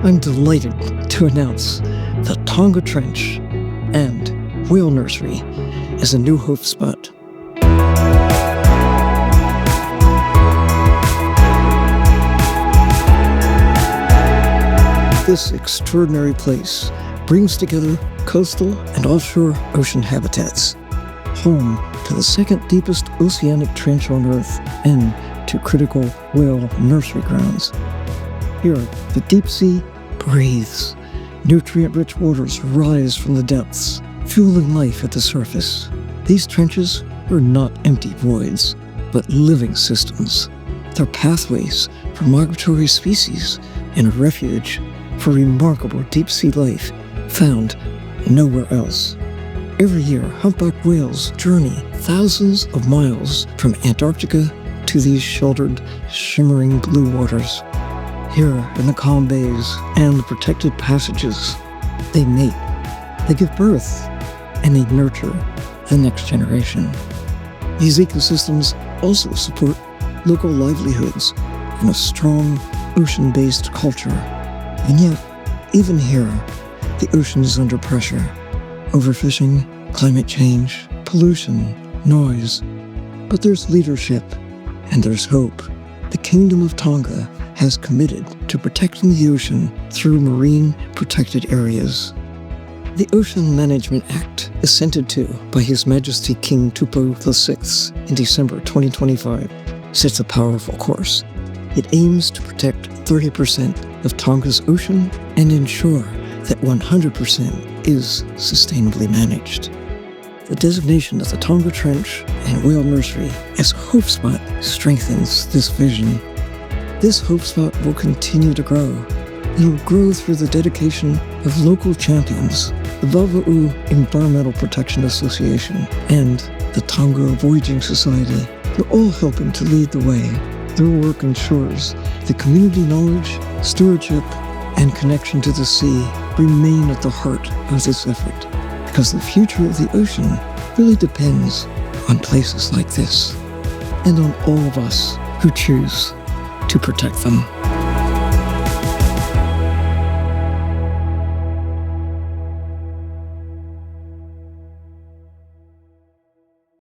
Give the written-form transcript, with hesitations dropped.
I'm delighted to announce the Tonga Trench and Whale Nursery as a new hope spot. This extraordinary place brings together coastal and offshore ocean habitats, home to the second deepest oceanic trench on Earth and to critical whale nursery grounds. Here, the deep sea breathes. Nutrient-rich waters rise from the depths, fueling life at the surface. These trenches are not empty voids, but living systems. They're pathways for migratory species and a refuge for remarkable deep-sea life found nowhere else. Every year, humpback whales journey thousands of miles from Antarctica to these sheltered, shimmering blue waters. Here in the calm bays and the protected passages, they mate, they give birth, and they nurture the next generation. These ecosystems also support local livelihoods and a strong ocean-based culture. And yet, even here, the ocean is under pressure. Overfishing, climate change, pollution, noise. But there's leadership, and there's hope. The Kingdom of Tonga has committed to protecting the ocean through marine protected areas. The Ocean Management Act, assented to by His Majesty King Tupou VI in December 2025, sets a powerful course. It aims to protect 30% of Tonga's ocean and ensure that 100% is sustainably managed. The designation of the Tonga Trench and Whale Nursery as Hope Spot strengthens this vision. This Hope Spot will continue to grow. It will grow through the dedication of local champions, the Vava'u Environmental Protection Association, and the Tonga Voyaging Society. They're all helping to lead the way. Their work ensures that community knowledge, stewardship, and connection to the sea remain at the heart of this effort, because the future of the ocean really depends on places like this, and on all of us who choose to protect them.